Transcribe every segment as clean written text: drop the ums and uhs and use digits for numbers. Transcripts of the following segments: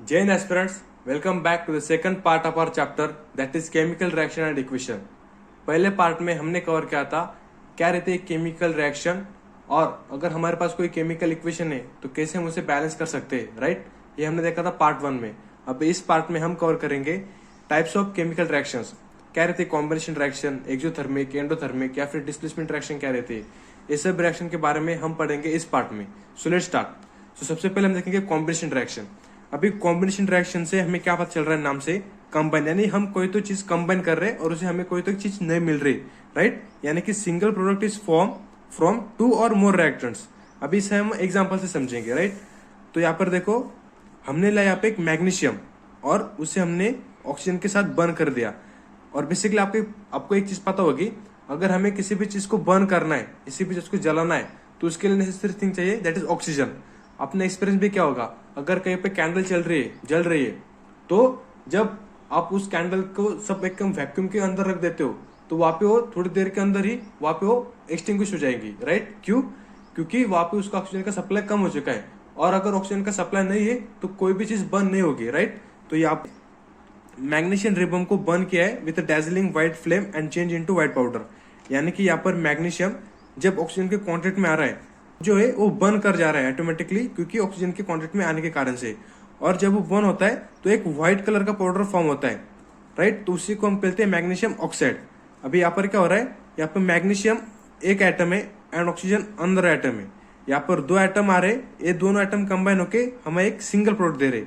Jain aspirants, welcome back to the second part of our chapter that is chemical reaction and equation. पहले part में हमने cover किया था क्या रहते हैं केमिकल रिएक्शन और अगर हमारे पास कोई केमिकल इक्वेशन है तो कैसे हम उसे बैलेंस कर सकते हैं, राइट। ये हमने देखा था पार्ट 1 में। अब इस पार्ट में हम कवर करेंगे टाइप्स ऑफ केमिकल रिएक्शंस। क्या रहते हैं कॉम्बिनेशन रिएक्शन, एक्सोथर्मिक, एंडोथर्मिक या फिर डिस्प्लेसमेंट रिएक्शन क्या रहती है, ये सब रिएक्शन के बारे में हम पढ़ेंगे इस पार्ट में। So let's start. सबसे पहले हम देखेंगे कॉम्बिनेशन रिएक्शन। अभी कॉम्बिनेशन रिएक्शन से हमें क्या पता चल रहा है नाम से, कंबाइन, यानी हम कोई तो चीज कंबाइन कर रहे हैं और उसे हमें कोई तो चीज नहीं मिल रही, राइट। यानी कि single product is form from 2 और मोर रिएक्टेंट्स। अभी इसे हम एग्जांपल से समझेंगे, राइट। तो यहाँ पर देखो हमने लिया यहाँ पे एक मैग्नीशियम और उसे हमने ऑक्सीजन के साथ बर्न कर दिया। और बेसिकली आपको एक चीज पता होगी, अगर हमें किसी भी चीज को बर्न करना है, किसी भी चीज को जलाना है, तो उसके लिए नेसेसरी थिंग चाहिए, दैट इज ऑक्सीजन। अपना एक्सपीरियंस भी क्या होगा, अगर कहीं पे कैंडल जल रही है तो जब आप उस कैंडल को सब एकदम वैक्यूम के अंदर रख देते हो तो वहां पे वो थोड़ी देर के अंदर ही वहां पे वो एक्सटिंग्विश हो जाएगी, राइट। क्यों? क्योंकि वहां पे उसका ऑक्सीजन का सप्लाई कम हो चुका है और अगर ऑक्सीजन का सप्लाई नहीं है तो कोई भी चीज बर्न नहीं होगी, राइट। तो ये आप मैग्नीशियम रिबन को बर्न किया है with dazzling white flame and change into white powder. यानी कि यहाँ पर मैग्नीशियम जब ऑक्सीजन के कॉन्टेक्ट में आ रहा है जो है वो बर्न कर जा रहा है ऑटोमेटिकली, क्योंकि ऑक्सीजन के कॉन्टेक्ट में आने के कारण से। और जब वो बर्न होता है तो एक व्हाइट कलर का पाउडर फॉर्म होता है, राइट। तो उसी को हम कहते हैं मैग्नीशियम ऑक्साइड। अभी यहाँ पर क्या हो रहा है, यहाँ पर मैग्नीशियम एक एटम है एंड ऑक्सीजन अंदर एटम है। यहाँ पर 2 एटम आ रहे, ये दोनों एटम कंबाइन होके हमें एक सिंगल प्रोडक्ट दे रहे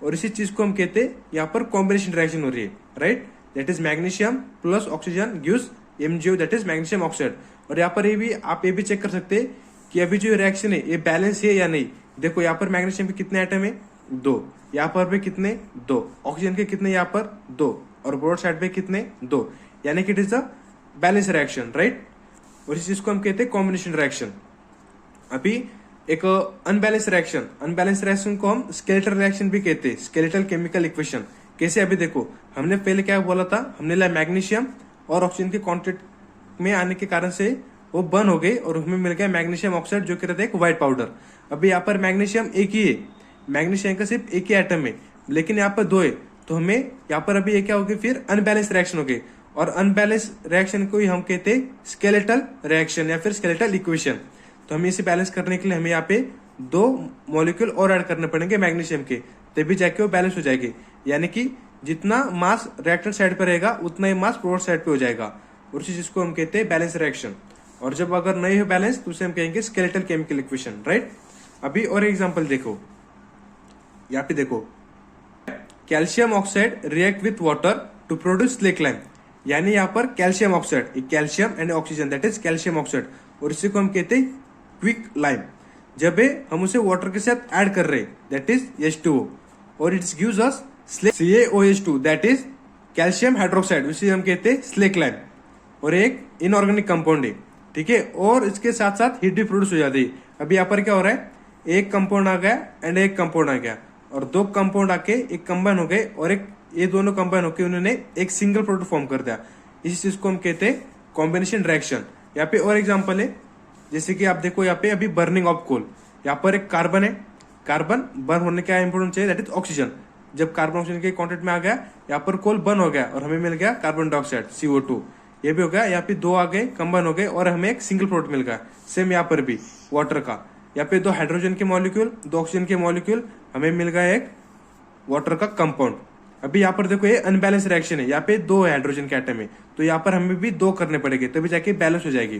और इसी चीज को हम कहते हैं यहाँ पर कॉम्बिनेशन रिएक्शन हो रही है, right. That is magnesium plus oxygen gives MgO, that is magnesium oxide. और यहाँ पर ये भी आप ये भी चेक कर सकते हैं कि अभी जो रिएक्शन है ये बैलेंस है या नहीं। देखो यहाँ पर मैग्नीशियम के कितने एटम है, 2। यहाँ पर भी कितने, 2। ऑक्सीजन के कितने, यहाँ पर 2 और बोर्ड साइड पे कितने, 2। यानी कि it is a balance reaction, right. और इस चीज को हम कहते हैं कॉम्बिनेशन रिएक्शन। अभी एक अनबैलेंस रिएक्शन को हम स्केलेटल रिएक्शन भी कहते हैं, स्केलेटल केमिकल इक्वेशन। कैसे? अभी देखो हमने पहले क्या बोला था, हमने लिया मैग्नीशियम और ऑक्सीजन के कॉन्टेक्ट में आने के कारण से वो बर्न हो गई और उसमें मिल गया मैग्नीशियम ऑक्साइड जो कि रहता है एक व्हाइट पाउडर। अभी यहाँ पर मैग्नीशियम एक ही है, मैग्नीशियम का सिर्फ एक ही एटम है, लेकिन यहाँ पर 2 है, तो हमें यहाँ पर अभी ये क्या होगी, फिर अनबैलेंस रिएक्शन हो गई। और अनबैलेंस रिएक्शन को ही हम कहते हैं स्केलेटल रिएक्शन या फिर स्केलेटल इक्वेशन। तो हमें इसे बैलेंस करने के लिए हमें यहाँ पे 2 मॉलिक्यूल और ऐड करने पड़ेंगे मैग्नीशियम के, तभी जाके वो बैलेंस हो जाएगी। यानी कि जितना मास रिएक्टेंट साइड पर रहेगा उतना ही मास प्रोडक्ट साइड पे हो जाएगा और उसी चीज को हम कहते हैं बैलेंस रिएक्शन। और जब अगर नहीं हो बैलेंस तो उसे हम कहेंगे स्केलेटल केमिकल इक्वेशन, राइट। अभी और एग्जांपल देखो, यहाँ पे देखो calcium oxide react with water to produce slake lime. यानी यहाँ पर calcium oxide, calcium and oxygen, that is calcium oxide, और इसी को हम कहते हैं क्विक लाइम। जब हम उसे वाटर के साथ ऐड कर रहे हैं, दैट इज H2O, और it's gives us CaOH2, that is calcium hydroxide, उसे हम कहते हैं स्लेक लाइम। और एक इनऑर्गेनिक कंपाउंड है, ठीक है। और इसके साथ साथ हीट भी प्रोड्यूस हो जाती है। अभी यहाँ पर क्या हो रहा है, एक कंपाउंड आ गया एंड एक कंपाउंड आ गया और 2 कंपाउंड आके एक कंबाइन हो गए और एक ये दोनों कंबाइन होकर उन्होंने एक सिंगल प्रोडक्ट फॉर्म कर दिया। इसी चीज को हम कहते हैं कॉम्बिनेशन रिएक्शन। यहाँ पे और एग्जांपल है, जैसे कि आप देखो यहाँ पे अभी बर्निंग ऑफ कोल, यहाँ पर एक कार्बन है, कार्बन बर्न होने का इंपोर्टेंट चाहिए, दैट इज ऑक्सीजन। जब कार्बन ऑक्सीजन के कॉन्टेक्ट में आ गया, यहाँ पर कोल बर्न हो गया और हमें मिल गया कार्बन डाइऑक्साइड CO2। ये भी हो गया, यहाँ पे 2 आ गए, कंबाइन हो गए और हमें एक सिंगल प्रोडक्ट मिल गया। सेम यहाँ पर भी वाटर का, यहाँ पे 2 हाइड्रोजन के मॉलिक्यूल, 2 ऑक्सीजन के मॉलिक्यूल, हमें मिल गया एक वाटर का कंपाउंड। अभी यहाँ पर देखो ये अनबैलेंस रिएक्शन है, यहाँ पे 2 हाइड्रोजन के एटम है, तो यहाँ पर हमें भी 2 करने पड़ेंगे तभी जाके बैलेंस हो जाएगी।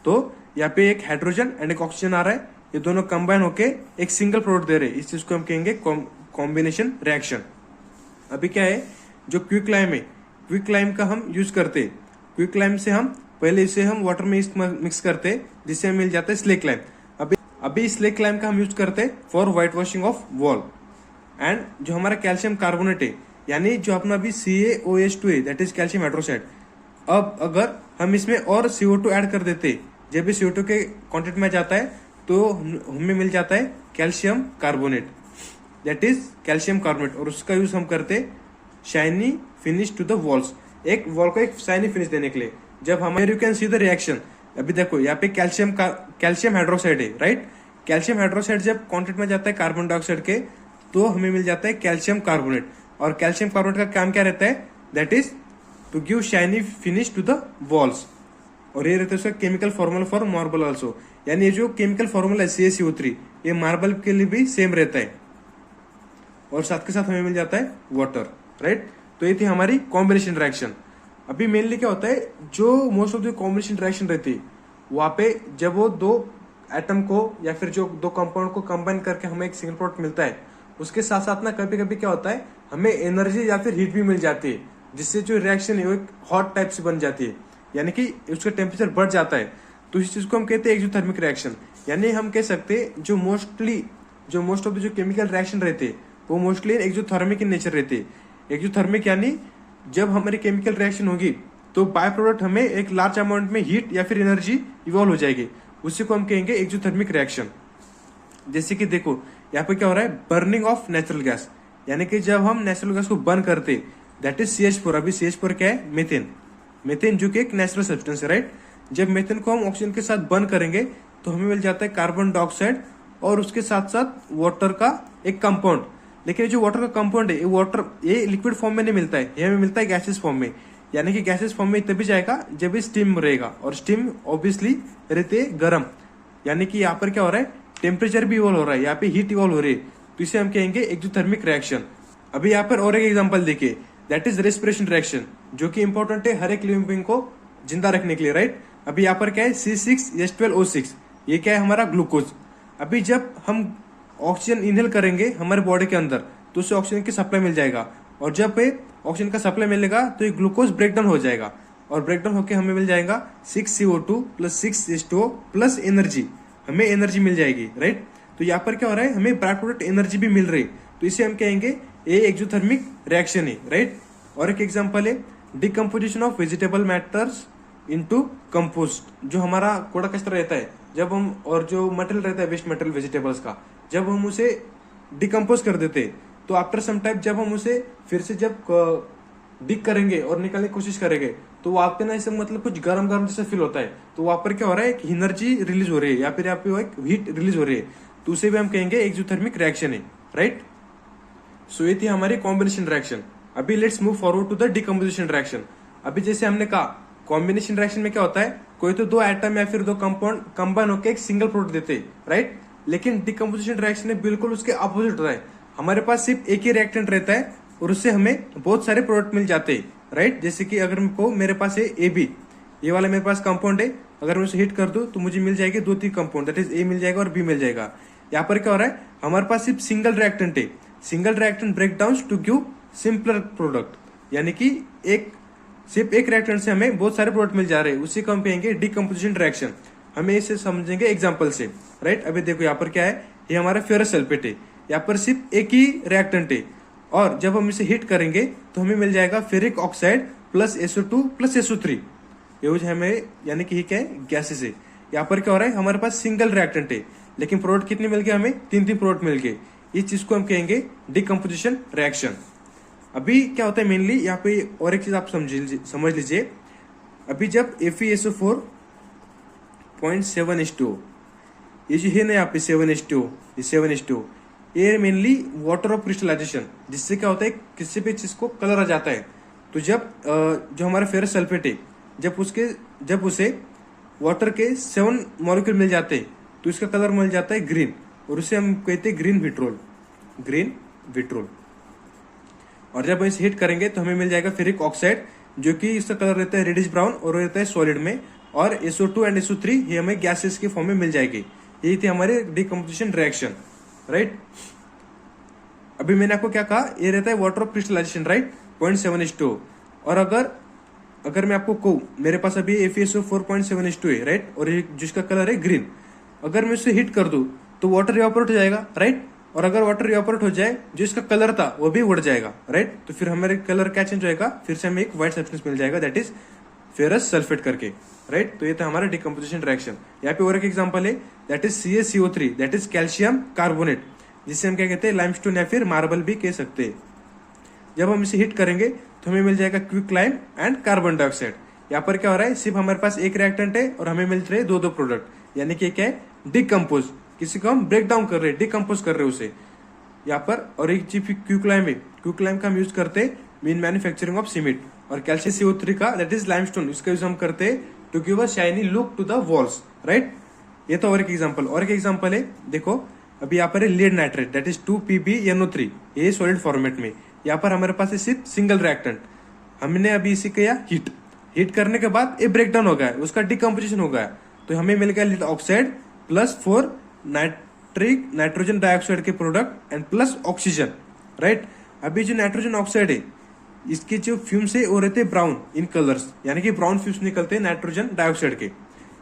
तो यहाँ पे एक हाइड्रोजन एंड एक ऑक्सीजन आ रहा है, ये दोनों कंबाइन होके एक सिंगल प्रोडक्ट दे रहे हैं, इस चीज को हम कहेंगे कॉम्बिनेशन रिएक्शन। अभी क्या है, जो क्विक लाइम है, क्विक लाइम का हम यूज करते हैं। क्विक लाइम से हम पहले इसे हम वाटर में मिक्स करते हैं, जिससे हमें मिल जाता है स्लेक लाइम। अभी स्लेक लाइम का हम यूज करते हैं for white washing of wall. And जो हमारा कैल्शियम कार्बोनेट है, यानी जो अपना अभी CaOH2 है, दैट इज कैल्शियम हाइड्रोक्साइड। अब अगर हम इसमें और CO2 ऐड कर देते, जब भी CO2 के कॉन्टेक्ट में जाता है तो हमें मिल जाता है calcium carbonate, that is calcium carbonate. और उसका यूज हम करते shiny finish to the walls, एक वॉल को एक शाइनी फिनिश देने के लिए। जब हमें you can see the reaction, अभी देखो यहाँ पे कैल्शियम हाइड्रोक्साइड है, राइट। कैल्शियम हाइड्रोक्साइड जब कॉन्टेक्ट में जाता है कार्बन डाइऑक्साइड के तो हमें मिल जाता है कैल्शियम कार्बोनेट। और कैल्शियम कार्बोनेट का काम क्या रहता है, that is to give shiny finish to the walls. और ये रहता है उसका chemical formula for marble also, यानी ये जो केमिकल फॉर्मूला है CaCO3 ये मार्बल के लिए भी सेम रहता है। और साथ के साथ हमें मिल जाता है वाटर, राइट। तो ये थी हमारी कॉम्बिनेशन रिएक्शन। अभी मेनली क्या होता है, जो most of the combination reaction रहती है वहां पे जब वो दो एटम को या फिर जो दो कंपाउंड को कंबाइन करके हमें एक सिंगल प्रोडक्ट मिलता है, उसके साथ साथ ना कभी कभी क्या होता है हमें एनर्जी या फिर हीट भी मिल जाती है, जिससे जो रिएक्शन है वो एक हॉट टाइप से बन जाती है, यानी कि उसका टेम्परेचर बढ़ जाता है। तो इस चीज को हम कहते हैं एक्सोथर्मिक रिएक्शन। यानी हम कह सकते हैं जो मोस्ट ऑफ द जो केमिकल रिएक्शन रहते हैं वो मोस्टली एक्सोथर्मिक इन नेचर रहते हैं। एक्सोथर्मिक यानी जब हमारी केमिकल रिएक्शन होगी तो बाय प्रोडक्ट हमें एक लार्ज अमाउंट में हीट या फिर एनर्जी इवॉल्व हो जाएगी, उसी को हम कहेंगे एक्सोथर्मिक रिएक्शन। जैसे कि देखो यहाँ पे क्या हो रहा है, बर्निंग ऑफ नेचुरल गैस, यानी कि जब हम नेचुरल गैस को बर्न करते दैट इज CH4। अभी CH4 क्या है, मीथेन। मीथेन जो कि एक नेचुरल सब्सटेंस है, राइट। जब मीथेन को हम ऑक्सीजन के साथ बर्न करेंगे तो हमें मिल जाता है कार्बन डाइऑक्साइड और उसके साथ साथ वाटर का एक कंपाउंड। लेकिन जो वाटर का कंपाउंड है ये लिक्विड फॉर्म में नहीं मिलता है, ये हमें मिलता है गैसेस फॉर्म में। यानी कि गैसेस फॉर्म में तभी जाएगा जब ये स्टीम रहेगा, और स्टीम ऑब्वियसली रहते गर्म। यानी कि यहाँ पर क्या हो रहा है, टेम्परेचर भी इवॉल्व हो रहा है, यहाँ पे हीट इवॉल्व हो रही है, तो इसे हम कहेंगे एक्सोथर्मिक रिएक्शन। अभी यहाँ पर और एक एग्जांपल देखिए, दैट इज रेस्पिरेशन रिएक्शन, जो कि इंपॉर्टेंट है हर एक लिविंग बीइंग को जिंदा रखने के लिए, राइट। अभी यहाँ पर क्या है, C6H12O6, ये क्या है हमारा ग्लूकोज। अभी जब हम ऑक्सीजन इनहेल करेंगे हमारे बॉडी के अंदर तो उसे ऑक्सीजन की सप्लाई मिल जाएगा, और जब ये ऑक्सीजन का सप्लाई मिलेगा तो ये ग्लूकोज ब्रेकडाउन हो जाएगा, और ब्रेकडाउन होकर हमें मिल जाएगा 6CO2 + 6H2O प्लस एनर्जी, हमें एनर्जी मिल जाएगी, राइट। तो यहाँ पर क्या हो रहा है, हमें बाय प्रोडक्ट एनर्जी भी मिल रही है, तो इसे हम कहेंगे ये एक्सोथर्मिक रिएक्शन है, राइट। और एक एग्जांपल है decomposition of vegetable matters into compost. जो हमारा कूड़ा कचरा रहता है जब हम, और जो मटेरियल रहता है वेस्ट मटेरियल वेजिटेबल्स का, जब हम उसे डिकम्पोज कर देते तो आफ्टर सम टाइम जब हम उसे फिर से जब डिग करेंगे और निकालने की कोशिश करेंगे तो वहां पे ना इसे मतलब कुछ गरम गरम जैसा फील होता है, तो वहां पर क्या हो रहा है, एक एनर्जी रिलीज हो रही है या फिर यहाँ पे एक हीट रिलीज हो रही है, तो उसे भी हम कहेंगे एक्सोथर्मिक रिएक्शन है, राइट। सो ये थी हमारी कॉम्बिनेशन रिएक्शन। अभी let's move forward to the decomposition reaction. अभी जैसे हमने कहा कॉम्बिनेशन रिएक्शन में क्या होता है, कोई तो दो एटम या फिर दो कंपाउंड कंबाइन होकर एक सिंगल प्रोडक्ट देते हैं, राइट। लेकिन डिकम्पोजिशन रिएक्शन में बिल्कुल उसके अपोजिट होता है, हमारे पास सिर्फ एक ही रिएक्टेंट रहता है और उससे हमें बहुत सारे प्रोडक्ट मिल जाते हैं, राइट। जैसे कि अगर मेरे पास है AB, ये वाला मेरे पास कंपाउंड है, अगर मैं उसे हिट कर दूं तो मुझे मिल जाएगी 2-3 कंपाउंड, दैट इज A मिल जाएगा और B मिल जाएगा। यहाँ पर क्या हो रहा है, हमारे पास सिर्फ सिंगल रिएक्टेंट है, single reactant break down to give simpler product, यानी कि सिर्फ एक रिएक्टेंट से हमें बहुत सारे प्रोडक्ट मिल जा रहे हैं, उसी को हम कहेंगे डिकम्पोजिशन रिएक्शन। हमें इसे समझेंगे एग्जांपल से, राइट। अभी देखो यहाँ पर क्या है, ये हमारा फेरस सल्फेट है, यहाँ पर सिर्फ एक ही रिएक्टेंट है, और जब हम इसे हिट करेंगे तो हमें मिल जाएगा ferric oxide plus SO2 plus SO3, ये हमें यानी कि क्या है, गैसेस है। यहाँ पर क्या हो रहा है, हमारे पास सिंगल रिएक्टेंट है लेकिन प्रोडक्ट कितने मिल गए, हमें 3-3 प्रोडक्ट मिल गए, इस चीज को हम कहेंगे डिकम्पोजिशन रिएक्शन। अभी क्या होता है मेनली यहाँ पे और एक चीज आप समझ लीजिए। अभी जब Fe4.7H2O, ये जो है ना यहाँ पे 7H2O, ये 7H2O, ये मेनली वाटर ऑफ क्रिस्टलाइजेशन, जिससे क्या होता है किसी भी चीज को कलर आ जाता है। तो जब जो हमारा फेरस सल्फेट है जब उसे वाटर के 7 मॉलिक्यूल मिल जाते हैं तो इसका कलर मिल जाता है ग्रीन, और उसे हम कहते हैं ग्रीन विट्रोल। और जब हम इसे हिट करेंगे तो हमें मिल जाएगा फेरिक ऑक्साइड, जो कि इसका कलर रहता है रेडिश ब्राउन और रहता है सॉलिड में, और SO2 एंड SO3 ये हमें गैसेस के फॉर्म में मिल जाएगी। यही थी हमारे डिकम्पोजिशन रिएक्शन, राइट। अभी मैंने आपको क्या कहा, ये रहता है water of crystallization, right, 0.7H2O। और अगर मैं आपको कहूँ मेरे पास अभी FeSO4.7H2 है, राइट, और जिसका कलर है ग्रीन, अगर मैं उसे हिट कर दूं तो वाटर इवापोरेट हो जाएगा, राइट। और अगर वाटर इवापोरेट हो जाए जो इसका कलर था वो भी उड़ जाएगा, राइट। तो फिर हमारे कलर क्या चेंज होएगा, फिर से हमें एक व्हाइट सब्सटेंस मिल जाएगा, दैट इज फेरस सल्फेट करके, राइट। तो ये था हमारा डिकम्पोजिशन रिएक्शन। यहाँ पे और एक एग्जांपल है, that is CaCO3, that is calcium carbonate, जिससे हम क्या कहते हैं, लाइमस्टोन या फिर मार्बल भी कह सकते हैं। जब हम इसे हिट करेंगे तो हमें मिल जाएगा क्विकलाइम एंड कार्बन डाइऑक्साइड। यहाँ पर क्या हो रहा है, सिर्फ हमारे पास एक रिएक्टेंट है और हमें मिल रहे हैं 2-2 प्रोडक्ट, यानी कि क्या है, डिकम्पोज, किसी को हम ब्रेक डाउन कर रहे हैं, डिकम्पोज कर रहे हैं उसे। यहाँ पर, और एक चीज क्यूक्लाइम है, क्यूक्लाइम का हम यूज करते इन मैन्युफैक्चरिंग ऑफ सीमेंट। और कैल्शियम CO3 का दैट इज लाइमस्टोन, इसका यूज हम करते to give a shiny look to the walls, right. ये तो और एक एग्जांपल। और एक एग्जांपल है, देखो अभी यहाँ पर है lead nitrate that is 2PbNO3, ये सॉलिड फॉर्मेट में। यहाँ पर हमारे पास है सिर्फ सिंगल रिएक्टेंट, हमने अभी इसे किया हीट करने के बाद ये ब्रेक डाउन हो गया, उसका डिकम्पोजिशन हो गया, तो हमें मिल गया lead oxide plus 4 nitrogen dioxide के product and plus oxygen, right. अभी जो नाइट्रोजन ऑक्साइड है इसके जो फ्यूम्स है वो रहते हैं ब्राउन इन कलर्स, यानी कि ब्राउन फ्यूम्स निकलते हैं नाइट्रोजन डाइऑक्साइड के।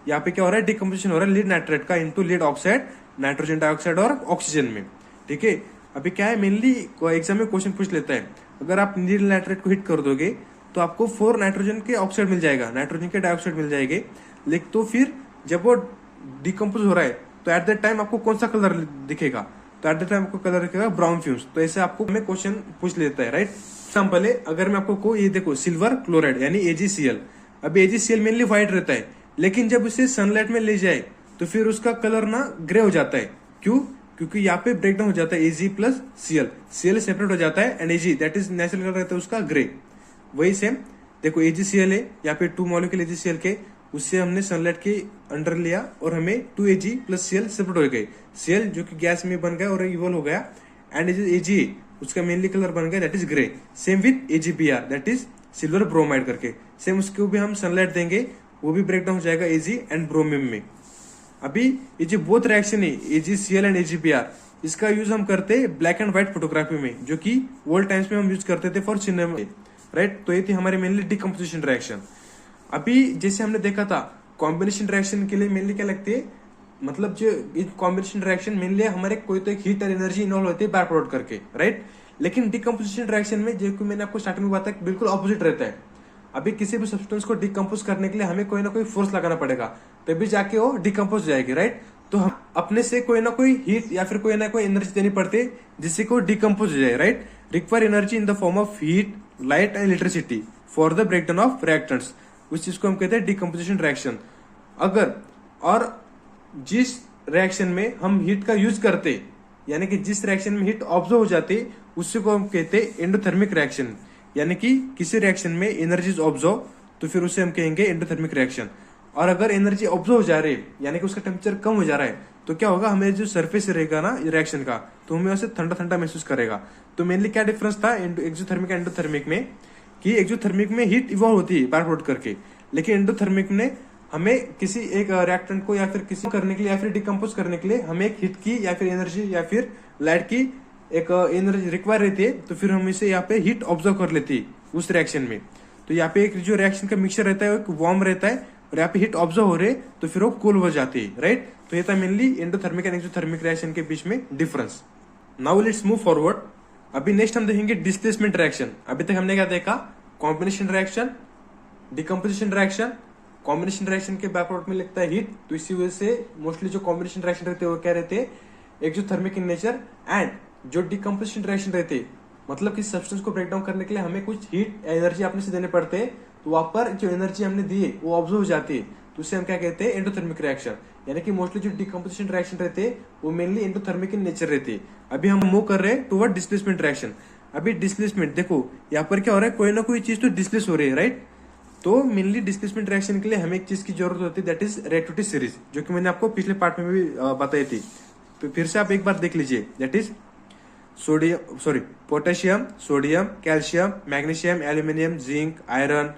यहाँ पे क्या हो रहा है, डिकम्पोजिशन हो रहा है लीड नाइट्रेट का into lead oxide, nitrogen dioxide और ऑक्सीजन में, ठीक है। अभी क्या है, मेनली एग्जाम में क्वेश्चन पूछ लेता है, अगर आप लीड नाइट्रेट को हिट कर दोगे तो आपको 4 नाइट्रोजन के ऑक्साइड मिल जाएगा, नाइट्रोजन के डाइऑक्साइड मिल जाएंगे, लेकिन तो फिर जब वो डिकम्पोज हो रहा है तो एट दैट टाइम आपको कौन सा कलर दिखेगा, तो एट दैट टाइम आपको कलर दिखेगा ब्राउन फ्यूम्स। तो ऐसे आपको हमें क्वेश्चन पूछ लेता है, राइट। एग्जाम्पल है, अगर मैं आपको को ये देखो सिल्वर क्लोराइड यानी AgCl, अभी AgCl मेनली व्हाइट रहता है, लेकिन जब उसे सनलाइट में ले जाए तो फिर उसका कलर ना ग्रे हो जाता है। क्यों? क्योंकि यहाँ पे ब्रेकडाउन हो जाता है Ag प्लस Cl सेपरेट हो जाता है and Ag that is natural colour रहता है उसका ग्रे। वही सेम देखो AgCl है, यहाँ पे 2 मॉलिक्यूल AgCl के, उससे हमने सनलाइट के अंडर लिया और हमें 2Ag प्लस Cl सेपरेट हो गए। Cl जो कि गैस में बन गया और इवॉल्व हो गया, एंड Ag उसका मेनली कलर बन गया that is grey. Same with AgBr that is silver bromide करके, सेम उसको भी हम सनलाइट देंगे, वो भी ब्रेकडाउन हो जाएगा Ag एंड ब्रोमियम में। अभी ये जो बोथ रिएक्शन है AgCl एंड AgBr, इसका यूज हम करते हैं ब्लैक एंड व्हाइट फोटोग्राफी में, जो कि ओल्ड टाइम्स में हम यूज करते थे फॉर सिनेमा, राइट। तो ये थी हमारे मेनली डिकम्पोजिशन रिएक्शन। अभी जैसे हमने देखा था कॉम्बिनेशन रिएक्शन के लिए मेनली क्या लगती है, मतलब जो कॉम्बिनेशन रिएक्शन मेनली हमारे कोई तो एक हीट और एनर्जी इन्वॉल्व होती है बाय प्रोडक्ट करके, राइट। लेकिन डिकम्पोजिशन रिएक्शन में जो मैंने आपको स्टार्टिंग में बताया बिल्कुल ऑपोजिट रहता है। अभी किसी भी सब्सटेंस को डिकम्पोज करने के लिए हमें कोई ना कोई फोर्स लगाना पड़ेगा, तभी जाके वो डिकम्पोज जाएगी, राइट। तो हम अपने से कोई ना कोई हीट या फिर कोई ना कोई एनर्जी देनी पड़ती है जिससे को डिकम्पोज हो जाए, right. Require energy in the form of heat, light and electricity for the breakdown of reactants, उस चीज को हम कहते हैं डिकम्पोजिशन रिएक्शन। अगर और जिस रिएक्शन में हम हीट का यूज करते, यानी कि जिस रिएक्शन में हीट ऑब्जर्व हो जाती, उसी को हम कहते हैं एंडोथर्मिक रिएक्शन। यानी कि किसी रिएक्शन में एनर्जी इज ऑब्जर्व तो फिर उसे हम कहेंगे एंडोथर्मिक रिएक्शन। और अगर एनर्जी ऑब्जर्व हो जा रही है यानी कि उसका टेम्परेचर कम हो जा रहा है, तो क्या होगा, हमें जो सरफेस रहेगा ना रिएक्शन का, तो हमें उसे ठंडा ठंडा महसूस करेगा। तो मेनली क्या डिफरेंस था एक्सोथर्मिक एंड एंडोथर्मिक में, कि एक्सोथर्मिक में हीट इवॉल्व होती है बाय प्रोडक्ट करके, लेकिन एंडोथर्मिक में हमें किसी एक रिएक्टेंट को या फिर किसी करने के लिए या फिर डिकम्पोज करने के लिए हमें एक हीट की या फिर एनर्जी या फिर लाइट की एक एनर्जी रिक्वायर रहती है, तो फिर हम इसे यहाँ पे हीट ऑब्जर्व कर लेती है उस रिएक्शन में। तो यहाँ पे एक जो रिएक्शन का मिक्सचर रहता है वो वार्म रहता है और यहाँ पे हीट ऑब्जर्व हो रहे तो फिर वो कूल हो जाती है, राइट। तो ये था mainly endothermic and exothermic reaction के बीच में difference. Now let's move forward. अभी नेक्स्ट हम देखेंगे डिस्प्लेसमेंट रिएक्शन। अभी तक हमने क्या देखा, combination reaction, decomposition reaction. Combination reaction के बैक प्रोडक्ट में लगता है हीट, तो इसी वजह से मोस्टली जो कॉम्बिनेशन रिएक्शन रहते हैं वो क्या रहते हैं, एक्सोथर्मिक इन नेचर। एंड जो डिकम्पोजिशन रिएक्शन रहते हैं, मतलब कि सब्सटेंस को ब्रेक डाउन करने के लिए हमें कुछ हीट एनर्जी अपने से देने पड़ते हैं, तो वहां पर जो एनर्जी हमने दी है वो ऑब्जर्व हो जाती है, तो उसे हम क्या कहते हैं, एंडोथर्मिक रिएक्शन। यानी कि मोस्टली जो डिकम्पोजिशन रिएक्शन रहते हैं वो मेनली एंडोथर्मिक इन नेचर रहती है। अभी हम मूव कर रहे हैं टुवर्ड डिस्प्लेसमेंट रिएक्शन। अभी डिस्प्लेसमेंट देखो, यहाँ पर क्या हो रहा है, कोई ना कोई चीज तो डिस्प्लेस हो रही है, राइट। तो मेनली डिस्प्लेसमेंट रिएक्शन के लिए हमें एक चीज की जरूरत होती है दैट इज रिएक्टिविटी सीरीज, जो कि मैंने आपको पिछले पार्ट में भी बताई थी। तो फिर से आप एक बार देख लीजिए, that is potassium, sodium, calcium, magnesium, aluminium, zinc, iron,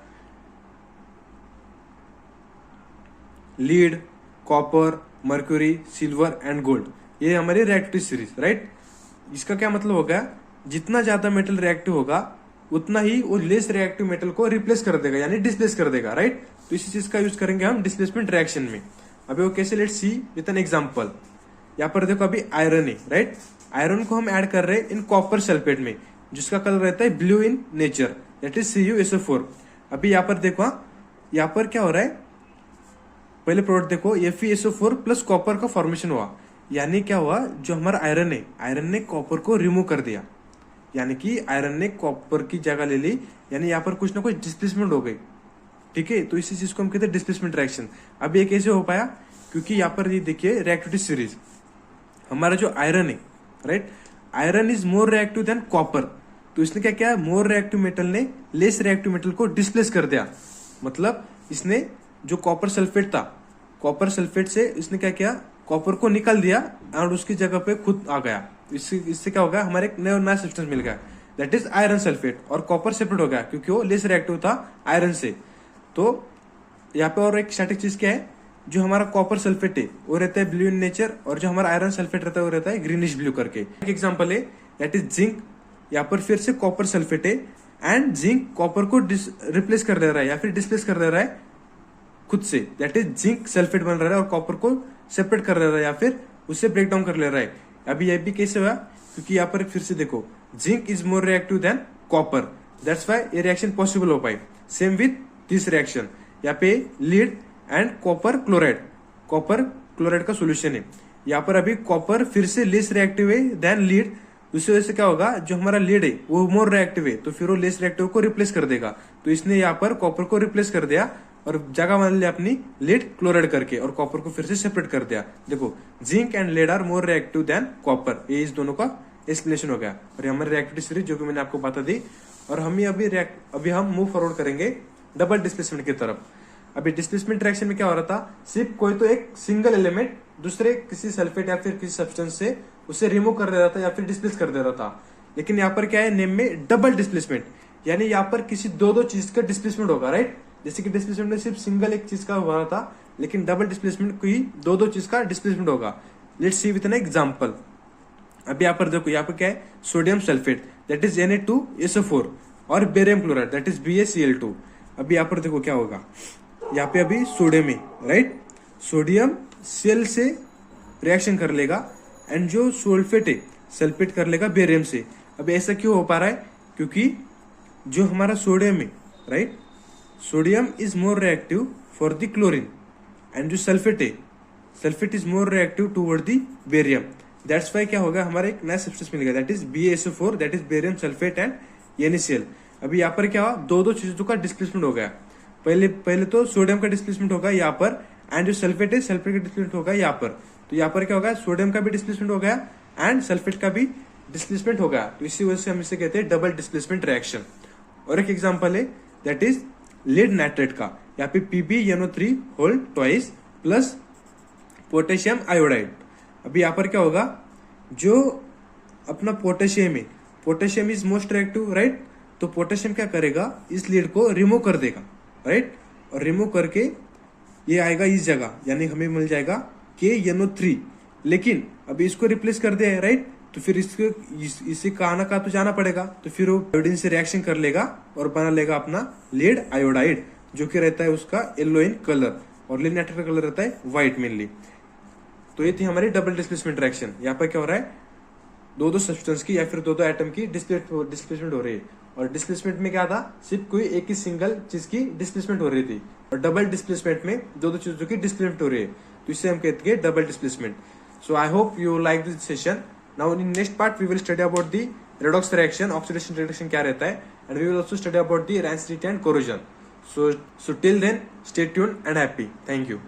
lead, copper, mercury, silver and gold, ये हमारी रिएक्टिव सीरीज, राइट। इसका क्या मतलब होगा, जितना ज्यादा मेटल रिएक्टिव होगा उतना ही वो लेस रिएक्टिव मेटल को रिप्लेस कर देगा, यानी डिस्प्लेस कर देगा, राइट। तो इसी चीज का यूज करेंगे हम डिस्प्लेसमेंट रिएक्शन में। अभी वो कैसे, let's see with an example. यहाँ पर देखो अभी आयरन है, राइट। आयरन को हम ऐड कर रहे हैं इन कॉपर सल्फेट में, जिसका कलर रहता है blue in nature, that is CuSO4। अभी यहाँ पर देखो, यहाँ पर क्या हो रहा है, पहले प्रोडक्ट देखो, FeSO4 प्लस कॉपर का फॉर्मेशन हुआ, यानी क्या हुआ, जो हमारा आयरन है, आयरन ने कॉपर को रिमूव कर दिया, यानी कि आयरन ने कॉपर की जगह ले ली, यानी यहाँ पर कुछ ना कुछ डिस्प्लेसमेंट हो गई, ठीक है। तो इसी चीज को हम कहते हैं डिस्प्लेसमेंट रिएक्शन। अब ये कैसे हो पाया, क्योंकि यहाँ पर ये देखिए रिएक्टिविटी सीरीज, हमारा जो आयरन है, right, iron is more reactive than copper. तो इसने क्या किया, मोर रिएक्टिव मेटल ने लेस रिएक्टिव मेटल को डिस्प्लेस कर दिया। मतलब इसने जो कॉपर सल्फेट था, कॉपर सल्फेट से इसने क्या किया, कॉपर को निकाल दिया और उसकी जगह पे खुद आ गया। इससे क्या हो गया, हमारे एक नया सब्सटेंस मिल गया, दैट इज आयरन सल्फेट। और कॉपर सेपरेट हो गया क्योंकि वो लेस रिएक्टिव था आयरन से। तो यहाँ पे और एक स्टैटिक चीज क्या है, जो हमारा कॉपर सल्फेट है वो रहता है ब्लू इन नेचर, और जो हमारा आयरन सल्फेट रहता है वो रहता है ग्रीनिश ब्लू करके। एक एग्जांपल है दैट इज जिंक। यहाँ पर फिर से कॉपर सल्फेट है एंड जिंक कॉपर को रिप्लेस कर दे रहा है या फिर डिस्प्लेस कर दे रहा है खुद से, दैट इज जिंक सल्फेट बन रहा है और कॉपर को सेपरेट कर दे रहा है या फिर उससे ब्रेक डाउन कर ले रहा है। अभी यह भी कैसे हुआ, क्योंकि यहाँ पर फिर से देखो, zinc is more reactive than copper, that's why ये रिएक्शन पॉसिबल हो पाई। सेम विथ दिस रिएक्शन, यहाँ पे lead and copper chloride, copper chloride का सोल्यूशन है। यहाँ पर अभी कॉपर फिर से लेस रिएक्टिव है देन लीड, उसकी वजह से क्या होगा, जो हमारा लीड है वो मोर रिएक्टिव है तो फिर वो लेस रिएक्टिव को रिप्लेस कर देगा। तो इसने यहाँ पर कॉपर को रिप्लेस कर दिया और जगह मान लिया अपनी लीड क्लोराइड करके, और कॉपर को फिर से सेपरेट कर दिया। देखो, zinc and lead are more reactive than copper, ये इस दोनों का एक्सप्लेनेशन हो गया। और हमारी रिएक्टिविटी सीरीज जो कि मैंने आपको बता दी। और हम अभी हम मूव फॉरवर्ड करेंगे डबल डिस्प्लेसमेंट की तरफ। अभी डिस्प्लेसमेंट रिएक्शन में क्या हो रहा था, सिर्फ कोई तो एक सिंगल एलिमेंट दूसरे किसी सल्फेट या फिर किसी सब्सटेंस से उसे रिमूव कर दे रहा था या फिर डिस्प्लेस कर दे रहा था। लेकिन यहाँ पर क्या है, नेम में डबल डिस्प्लेसमेंट, यानी यहाँ पर किसी दो चीज का डिस्प्लेसमेंट होगा, राइट। जैसे कि डिस्प्लेसमेंट में सिर्फ सिंगल एक चीज का हो रहा था, लेकिन डबल डिस्प्लेसमेंट कोई दो चीज का डिस्प्लेसमेंट होगा। Let's see with an example. अभी यहाँ पर देखो, यहाँ पर क्या है, sodium sulphate that is Na2SO4 और barium chloride that is BaCl2। अभी यहाँ पर देखो क्या होगा, यहाँ पे अभी सोडियम है, राइट। सोडियम Cl से रिएक्शन कर लेगा एंड जो सल्फेट है सल्फेट कर लेगा बेरियम से। अब ऐसा क्यों हो पा रहा है, क्योंकि जो हमारा सोडियम है, right, sodium is more reactive for the chlorine and जो सल्फेट है, sulphate is more reactive toward the barium. That's why क्या होगा, हमारा एक नया सब्सटेंस मिल गया that is BaSO4 that is barium sulphate and NaCl। अभी यहाँ पर क्या हुआ, दो चीजों का डिस्प्लेसमेंट हो गया। पहले तो सोडियम का डिस्प्लेसमेंट होगा यहाँ पर एंड जो सल्फेट है सल्फेट का डिस्प्लेसमेंट होगा यहाँ पर। तो यहाँ पर क्या होगा, सोडियम का भी डिस्प्लेसमेंट हो गया एंड सल्फेट का भी डिस्प्लेसमेंट हो गया। तो इसी वजह से हम इसे कहते हैं डबल डिस्प्लेसमेंट रिएक्शन। और एक एग्जांपल है दैट इज लीड नाइट्रेट का, यहाँ पे PbNO3 whole twice plus potassium iodide. अभी यहाँ पर क्या होगा, जो अपना पोटेशियम है, potassium is most reactive, right. तो पोटेशियम क्या करेगा, इस लीड को रिमूव कर देगा, राइट। और रिमूव करके ये आएगा इस जगह, यानी हमें मिल जाएगा KNO3। लेकिन अभी इसको रिप्लेस कर दे, राइट। तो फिर इसे कहा ना कहा तो जाना पड़ेगा, तो फिर वो आयोडीन से रिएक्शन कर लेगा और बना लेगा अपना लीड आयोडाइड, जो कि रहता है उसका येलो इन कलर, और लीड नाइट्रेट का कलर रहता है व्हाइट मेनली। तो ये थी हमारी डबल डिस्प्लेसमेंट रिएक्शन। यहाँ पर क्या हो रहा है, दो सब्सटेंस की या फिर दो एटम की डिस्प्लेसमेंट हो रही है। और डिस्प्लेसमेंट में क्या था, सिर्फ कोई एक ही सिंगल चीज की डिस्प्लेसमेंट हो रही थी, और डबल डिस्प्लेसमेंट में दो चीजों की डिस्प्लेसमेंट हो रही है। तो इससे हम कहते हैं double displacement. So I hope you like this session. Now in next part we will study about the redox reaction, oxidation reaction क्या रहता है, and we will also study about the rancidity and corrosion. So till then stay tuned and happy. Thank you.